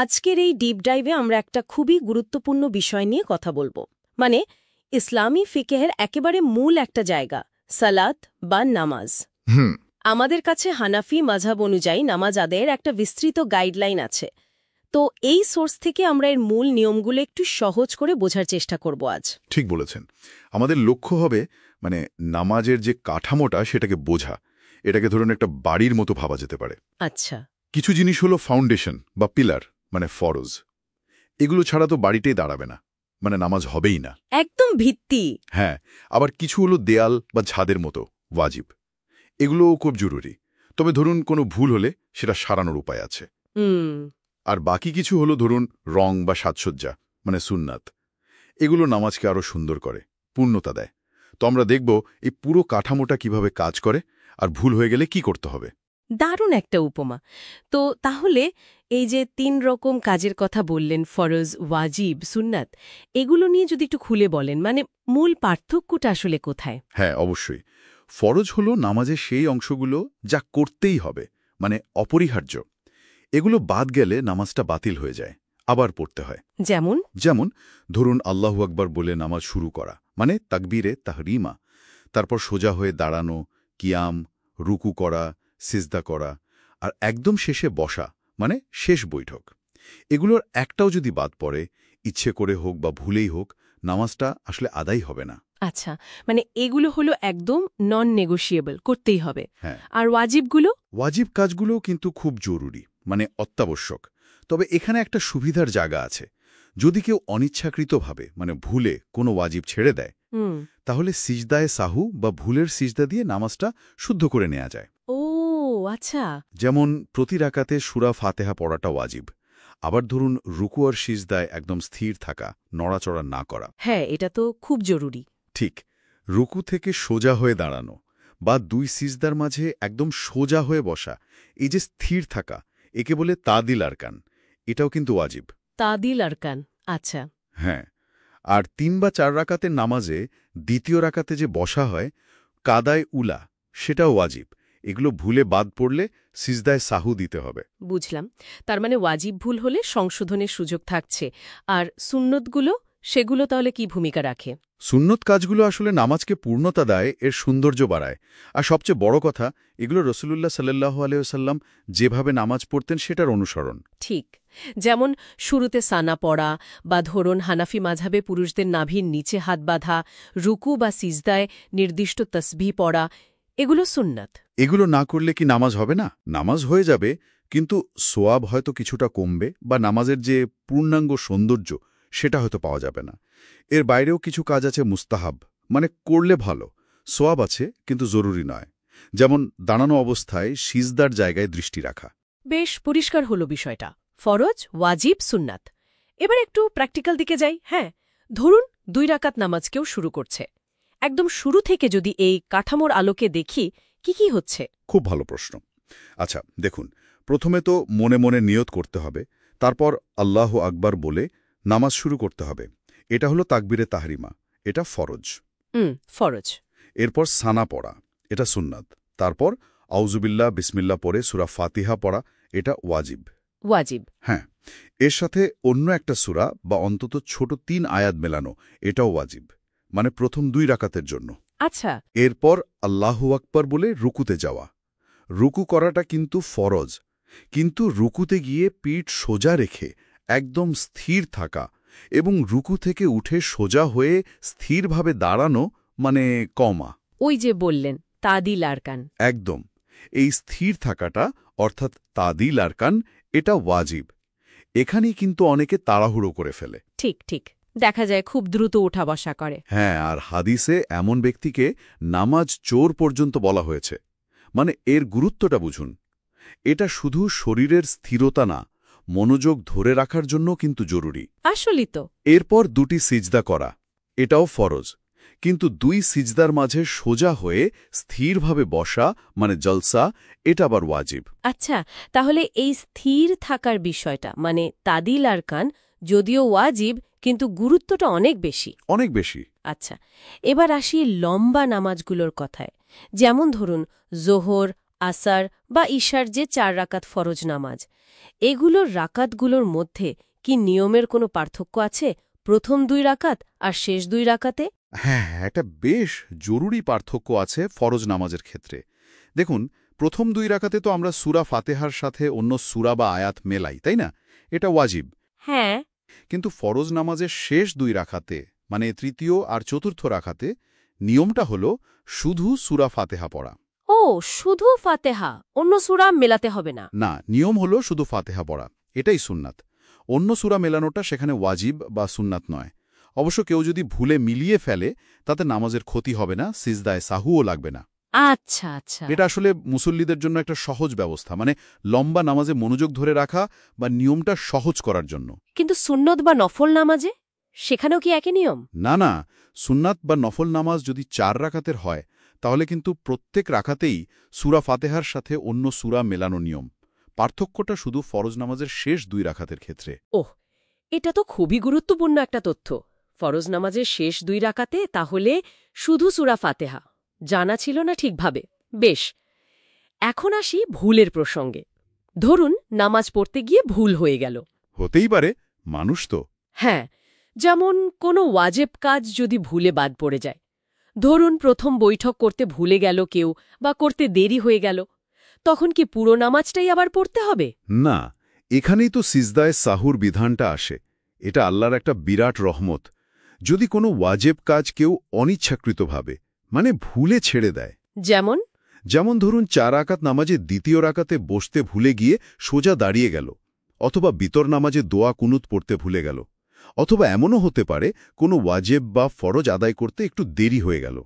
আজকের এই ডিপ ডাইভে আমরা একটা খুবই গুরুত্বপূর্ণ বিষয় নিয়ে কথা বলবো, মানে ইসলামী ফিকহের একেবারে মূল একটা জায়গা, সালাত বা নামাজ। আমাদের কাছে হানাফি মাযহাব অনুযায়ী নামাজ আদায়ের একটা বিস্তৃত গাইডলাইন আছে। তো এই সোর্স থেকে আমরা এর মূল নিয়মগুলো একটু সহজ করে বোঝার চেষ্টা করব আজ। ঠিক বলেছেন। আমাদের লক্ষ্য হবে নামাজের যে কাঠামোটা সেটাকে বোঝা। এটাকে ধরুন একটা বাড়ির মতো ভাবা যেতে পারে। আচ্ছা। কিছু জিনিস হলো ফাউন্ডেশন বা পিলার, ফরজ। এগুলো ছাড়া তো বাড়িতেই দাঁড়াবে না, নামাজ হবেই না। একদম ভিত্তি। হ্যাঁ, আবার কিছু হলো দেয়াল বা ছাদের মতো, ওয়াজিব। এগুলোও খুব জরুরি। তবে ধরুন কোনো ভুল হলে সেটা সারানোর উপায় আছে। আর বাকি কিছু হলো ধরুন রং বা সাজসজ্জা, সুন্নাত। এগুলো নামাজকে আরো সুন্দর করে, পূর্ণতা দেয়। তো আমরা দেখব এই পুরো কাঠামোটা কিভাবে কাজ করে আর ভুল হয়ে গেলে কি করতে হবে। দারুণ একটা উপমা। তো তাহলে এই যে 3 রকম কাজের কথা বললেন, ফরজ, ওয়াজিব, সুন্নাত, এগুলো নিয়ে যদি একটু খুলে বলেন, মূল পার্থক্যটা আসলে কোথায়? হ্যাঁ, অবশ্যই। ফরজ হলো নামাজের সেই অংশগুলো যা করতেই হবে, অপরিহার্য। এগুলো বাদ গেলে নামাজটা বাতিল হয়ে যায়, আবার পড়তে হয়। যেমন ধরুন আল্লাহু আকবার বলে নামাজ শুরু করা, তাকবীরে তাহরিমা। তারপর সোজা হয়ে দাঁড়ানো, কিয়াম, রুকু করা, সিজদা করা, আর একদম শেষে বসা, শেষ বৈঠক। এগুলোর একটাও যদি বাদ পড়ে, ইচ্ছে করে হোক বা ভুলেই হোক, নামাজটা আসলে আদায় হবে না। আচ্ছা, এগুলো হলো একদম নন নেগোশিয়েবল, করতেই হবে। হ্যাঁ। আর ওয়াজিবগুলো? ওয়াজিব কাজগুলোও কিন্তু খুব জরুরি, অত্যাবশ্যক। তবে এখানে একটা সুবিধার জায়গা আছে। যদি কেউ অনিচ্ছাকৃতভাবে ভুলে কোনো ওয়াজিব ছেড়ে দেয়, তাহলে সিজদায়ে সাহু বা ভুলের সিজদা দিয়ে নামাজটা শুদ্ধ করে নেওয়া যায়। ও আচ্ছা। যেমন প্রতি রাকাতে সূরা ফাতিহা পড়াটা ওয়াজিব। আবার ধরুন রুকু আর সিজদায় একদম স্থির থাকা, নড়াচড়া না করা। হ্যাঁ, এটা তো খুব জরুরি। ঠিক। রুকু থেকে সোজা হয়ে দাঁড়ানো বা 2 সিজদার মাঝে একদম সোজা হয়ে বসা, এই যে স্থির থাকা, একে বলে তাদিল আরকান। এটাও কিন্তু ওয়াজিব। তাদিল আরকান, আচ্ছা। হ্যাঁ। আর 3 বা 4 রাকাতের নামাজে দ্বিতীয় রাকাতে যে বসা হয়, কাদায় উলা, সেটাও ওয়াজিব। এগুলো ভুলে বাদ পড়লে সিজদায় সাহু দিতে হবে। বুঝলাম। তার ওয়াজিব ভুল হলে সংশোধনের সুযোগ থাকছে। আর সুন্নতগুলো, সেগুলো তাহলে কি ভূমিকা রাখে? সুন্নত কাজগুলো আসলে নামাজকে পূর্ণতা দেয়, এর সৌন্দর্য বাড়ায়। আর সবচেয়ে বড় কথা, এগুলো রাসূলুল্লাহ সাল্লাল্লাহু আলাইহি ওয়াসাল্লাম যেভাবে নামাজ পড়তেন সেটার অনুসরণ। ঠিক। যেমন শুরুতে সানা পড়া, বা ধরুন হানাফি মাযহাবে পুরুষদের নাভির নিচে হাত বাঁধা, রুকু বা সিজদায় নির্দিষ্ট তসবিহ পড়া, এগুলো সুন্নাত। এগুলো না করলে কি নামাজ হবে না? নামাজ হয়ে যাবে, কিন্তু সোয়াব হয়তো কিছুটা কমবে, বা নামাজের যে পূর্ণাঙ্গ সৌন্দর্য সেটা হয়তো পাওয়া যাবে না। এর বাইরেও কিছু কাজ আছে মুস্তাহাব, করলে ভালো, সোয়াব আছে কিন্তু জরুরি নয়। যেমন দাঁড়ানো অবস্থায় সিজদার জায়গায় দৃষ্টি রাখা। বেশ পরিষ্কার হলো বিষয়টা। ফরজ, ওয়াজিব, সুন্নাত। এবার একটু প্র্যাকটিক্যাল দিকে যাই। হ্যাঁ, ধরুন 2 রাকাত নামাজ কেউ শুরু করছে। একদম শুরু থেকে যদি এই কাঠামোর আলোকে দেখি, কি হচ্ছে? খুব ভালো প্রশ্ন। আচ্ছা, দেখুন, প্রথমে তো মনে মনে নিয়ত করতে হবে। তারপর আল্লাহু আকবার বলে নামাজ শুরু করতে হবে। এটা হলো তাকবীরে তাহরিমা, এটা ফরজ। ফরজ। এরপর সানা পড়া, এটা সুন্নাত। তারপর আউযুবিল্লাহ বিসমিল্লাহ পড়ে সূরা ফাতিহা পড়া, এটা ওয়াজিব। ওয়াজিব। হ্যাঁ, এর সাথে অন্য একটা সূরা বা অন্তত ছোট 3 আয়াত মেলানো, এটাও ওয়াজিব, প্রথম 2 রাকাতের জন্য। আচ্ছা। এরপর আল্লাহু আকবার বলে রুকুতে যাওয়া। রুকু করাটা কিন্তু ফরজ, কিন্তু রুকুতে গিয়ে পিঠ সোজা রেখে একদম স্থির থাকা এবং রুকু থেকে উঠে সোজা হয়ে স্থিরভাবে দাঁড়ানো, কমা। ওই যে বললেন তাদিল আরকান। একদম। এই স্থির থাকাটা, অর্থাৎ তাদিল আরকান, এটা ওয়াজিব। এখানেই কিন্তু অনেকে তাড়াহুড়ো করে ফেলে। ঠিক। দেখা যায় খুব দ্রুত ওঠা বসা করে। হ্যাঁ, আর হাদিসে এমন ব্যক্তিকে নামাজ চোর পর্যন্ত বলা হয়েছে। এর গুরুত্বটা বুঝুন। এটা শুধু শরীরের স্থিরতা না, মনোযোগ ধরে রাখার জন্য কিন্তু জরুরি। আসলেই তো। এরপর 2টি সিজদা করা, এটাও ফরজ, কিন্তু 2 সিজদার মাঝে সোজা হয়ে স্থিরভাবে বসা, জলসা, এটা আবার ওয়াজিব। আচ্ছা, তাহলে এই স্থির থাকার বিষয়টা, তাদিল আরকান, যদিও ওয়াজিব, কিন্তু গুরুত্বটা অনেক বেশি। অনেক বেশি। আচ্ছা, এবার আসি লম্বা নামাজগুলোর কথায়। যেমন ধরুন জোহর, আসার বা ঈশার যে ৪ রাকাত ফরজ নামাজ, এগুলোর রাকাতগুলোর মধ্যে কি নিয়মের কোনো পার্থক্য আছে প্রথম ২ রাকাত আর শেষ ২ রাকাতে? হ্যাঁ, একটা বেশ জরুরি পার্থক্য আছে ফরজ নামাজের ক্ষেত্রে। দেখুন, প্রথম ২ রাকাতে তো আমরা সূরা ফাতিহার সাথে অন্য সূরা বা আয়াত মেলাই, তাই না? এটা ওয়াজিব। হ্যাঁ। কিন্তু ফরজ নামাজের শেষ ২ রাকাতে, মানে তৃতীয় আর চতুর্থ রাকাতে, নিয়মটা হলো শুধু সূরা ফাতিহা পড়া। ও, শুধু ফাতেহা, অন্য সূরা মেলাতে হবে না? না, নিয়ম হলো শুধু ফাতিহা পড়া, এটাই সুন্নাত। অন্য সূরা মেলানোটা সেখানে ওয়াজিব বা সুন্নাত নয়। অবশ্য কেউ যদি ভুলে মিলিয়ে ফেলে তাতে নামাজের ক্ষতি হবে না, সিজদায় সাহুও লাগবে না। আচ্ছা আচ্ছা। এটা আসলে মুসল্লিদের জন্য একটা সহজ ব্যবস্থা, মানে লম্বা নামাজে মনোযোগ ধরে রাখা বা নিয়মটা সহজ করার জন্য। কিন্তু সুন্নত বা নফল নামাজে সেখানেও কি একই নিয়ম? না না, সুন্নাত বা নফল নামাজ যদি ৪ রাকাতের হয় তাহলে কিন্তু প্রত্যেক রাকাতেই সূরা ফাতিহার সাথে অন্য সূরা মেলানো নিয়ম। পার্থক্যটা শুধু ফরজ নামাজের শেষ ২ রাকাতের ক্ষেত্রে। ওহ, এটা তো খুবই গুরুত্বপূর্ণ একটা তথ্য। ফরজ নামাজের শেষ ২ রাকাতে তাহলে শুধু সূরা ফাতিহা, জানা ছিল না ঠিকভাবে। বেশ, এখন আসি ভুলের প্রসঙ্গে। ধরুন নামাজ পড়তে গিয়ে ভুল হয়ে গেল। হতেই পারে, মানুষ তো। হ্যাঁ, যেমন কোনো ওয়াজেব কাজ যদি ভুলে বাদ পড়ে যায়। ধরুন প্রথম বৈঠক করতে ভুলে গেল কেউ, বা করতে দেরি হয়ে গেল, তখন কি পুরো নামাজটাই আবার পড়তে হবে? না, এখানেই তো সিজদায়ে সাহুর বিধানটা আসে। এটা আল্লাহর একটা বিরাট রহমত। যদি কোনো ওয়াজেব কাজ কেউ অনিচ্ছাকৃতভাবে, মানে ভুলে ছেড়ে দেয়, যেমন ধরুন ৪ রাকাত নামাজে দ্বিতীয় রাকাতে বসতে ভুলে গিয়ে সোজা দাঁড়িয়ে গেল, অথবা বিতর নামাজে দোয়া কুনুত পড়তে ভুলে গেল, অথবা এমনও হতে পারে কোনো ওয়াজেব বা ফরজ আদায় করতে একটু দেরি হয়ে গেল,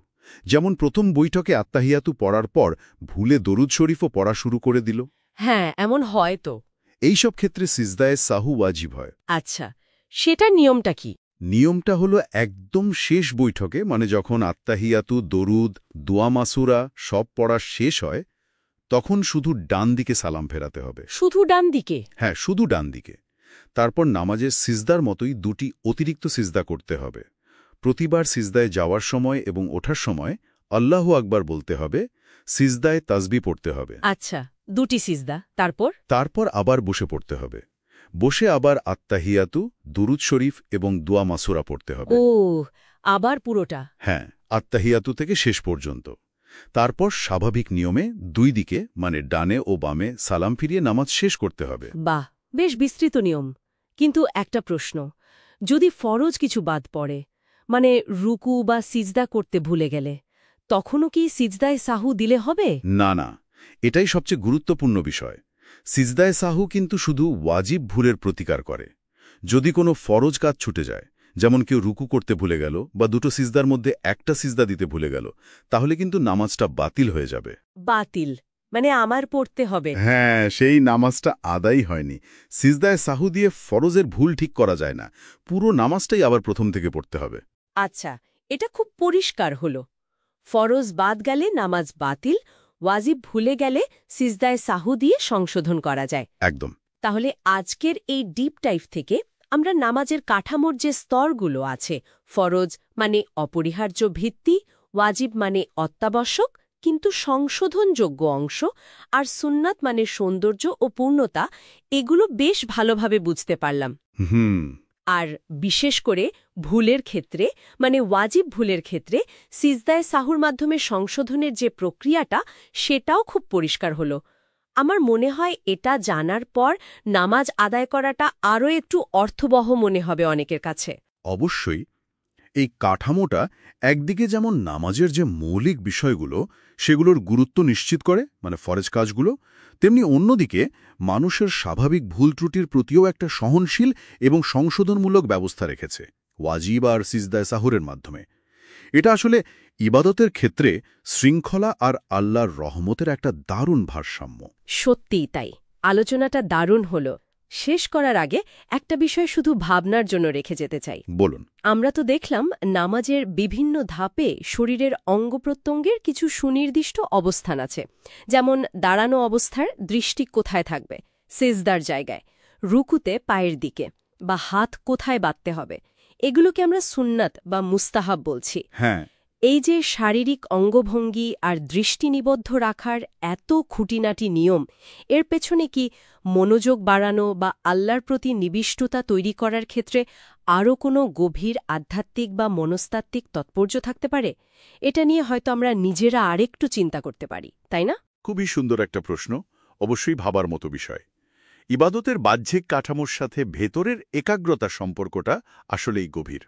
যেমন প্রথম বৈঠকে আত্তাহিয়াতু পড়ার পর ভুলে দরুদ শরীফও পড়া শুরু করে দিল। হ্যাঁ, এমন হয় তো। এইসব ক্ষেত্রে সিজদায়ে সাহু ওয়াজিব হয়। আচ্ছা, সেটার নিয়মটা কি? নিয়মটা হলো একদম শেষ বৈঠকে, মানে যখন আত্তাহিয়াতু, দরুদ, দোয়া মাসুরা সব পড়া শেষ হয়, তখন শুধু ডান দিকে সালাম ফেরাতে হবে। শুধু ডান দিকে? হ্যাঁ, শুধু ডান দিকে। তারপর নামাজের সিজদার মতোই ২টি অতিরিক্ত সিজদা করতে হবে। প্রতিবার সিজদায় যাওয়ার সময় এবং ওঠার সময় আল্লাহু আকবার বলতে হবে, সিজদায় তাসবিহ পড়তে হবে। আচ্ছা, ২টি সিজদা। তারপর আবার বসে পড়তে হবে। বসে আবার আত্তাহিয়াতু, দুরুদ শরীফ এবং দোয়া মাসুরা পড়তে হবে। ও, আবার পুরোটা? হ্যাঁ, আত্তাহিয়াতু থেকে শেষ পর্যন্ত। তারপর স্বাভাবিক নিয়মে ২ দিকে, মানে ডানে ও বামে সালাম ফিরিয়ে নামাজ শেষ করতে হবে। বাহ, বেশ বিস্তৃত নিয়ম। কিন্তু একটা প্রশ্ন, যদি ফরজ কিছু বাদ পড়ে, মানে রুকু বা সিজদা করতে ভুলে গেলে, তখনও কি সিজদায় সাহু দিলে হবে? না না, এটাই সবচেয়ে গুরুত্বপূর্ণ বিষয়। সিজদায়ে সাহু কিন্তু শুধু ওয়াজিব ভুলের প্রতিকার করে। যদি কোনো ফরজ কাজ ছুটে যায়, যেমন কেউ রুকু করতে ভুলে গেল বা দুটো সিজদার মধ্যে একটা সিজদা দিতে ভুলে গেল, তাহলে কিন্তু নামাজটা বাতিল হয়ে যাবে। বাতিল মানে আমার পড়তে হবে? হ্যাঁ, সেই নামাজটা আদায় হয়নি। সিজদায়ে সাহু দিয়ে ফরজের ভুল ঠিক করা যায় না, পুরো নামাজটাই আবার প্রথম থেকে পড়তে হবে। আচ্ছা, এটা খুব পরিষ্কার হলো। ফরজ বাদ গেলে নামাজ বাতিল, ওয়াজিব ভুলে গেলে সিজদায় সাহু দিয়ে সংশোধন করা যায়। একদম। তাহলে আজকের এই ডিপ ডাইভ থেকে আমরা নামাজের কাঠামোর যে স্তরগুলো আছে, ফরজ মানে অপরিহার্য ভিত্তি, ওয়াজিব মানে অত্যাবশ্যক কিন্তু সংশোধনযোগ্য অংশ, আর সুন্নাত মানে সৌন্দর্য ও পূর্ণতা, এগুলো বেশ ভালোভাবে বুঝতে পারলাম। আর বিশেষ করে ভুলের ক্ষেত্রে, মানে ওয়াজিব ভুলের ক্ষেত্রে সিজদায়ে সাহুর মাধ্যমে সংশোধনের যে প্রক্রিয়াটা, সেটাও খুব পরিষ্কার হলো। আমার মনে হয় এটা জানার পর নামাজ আদায় করাটা আরও একটু অর্থবহ মনে হবে অনেকের কাছে। অবশ্যই। এই কাঠামোটা একদিকে যেমন নামাজের যে মৌলিক বিষয়গুলো সেগুলোর গুরুত্ব নিশ্চিত করে, মানে ফরজ কাজগুলো, তেমনি অন্যদিকে মানুষের স্বাভাবিক ভুল ত্রুটির প্রতিও একটা সহনশীল এবং সংশোধনমূলক ব্যবস্থা রেখেছে ওয়াজিব আর সিজদায়ে সাহুরের মাধ্যমে। এটা আসলে ইবাদতের ক্ষেত্রে শৃঙ্খলা আর আল্লাহর রহমতের একটা দারুণ ভারসাম্য। সত্যিই তাই। আলোচনাটা দারুণ হলো। শেষ করার আগে একটা বিষয় শুধু ভাবনার জন্য রেখে যেতে চাই। বলুন। আমরা তো দেখলাম নামাজের বিভিন্ন ধাপে শরীরের অঙ্গপ্রত্যঙ্গের কিছু সুনির্দিষ্ট অবস্থান আছে, যেমন দাঁড়ানো অবস্থার দৃষ্টি কোথায় থাকবে, সিজদার জায়গায়, রুকুতে পায়ের দিকে, বা হাত কোথায় বাঁধতে হবে। এগুলোকে আমরা সুন্নাত বা মুস্তাহাব বলছি। হ্যাঁ, এই যে শারীরিক অঙ্গভঙ্গি আর দৃষ্টি নিবদ্ধ রাখার এত খুঁটিনাটি নিয়ম, এর পেছনে কি মনোযোগ বাড়ানো বা আল্লাহর প্রতি নিবিষ্টতা তৈরি করার ক্ষেত্রে আরও কোনো গভীর আধ্যাত্মিক বা মনস্তাত্ত্বিক তাৎপর্য থাকতে পারে? এটা নিয়ে হয়তো আমরা নিজেরা আরেকটু চিন্তা করতে পারি, তাই না? খুবই সুন্দর একটা প্রশ্ন, অবশ্যই ভাবার মতো বিষয়। ইবাদতের বাহ্যিক কাঠামোর সাথে ভেতরের একাগ্রতার সম্পর্কটা আসলেই গভীর।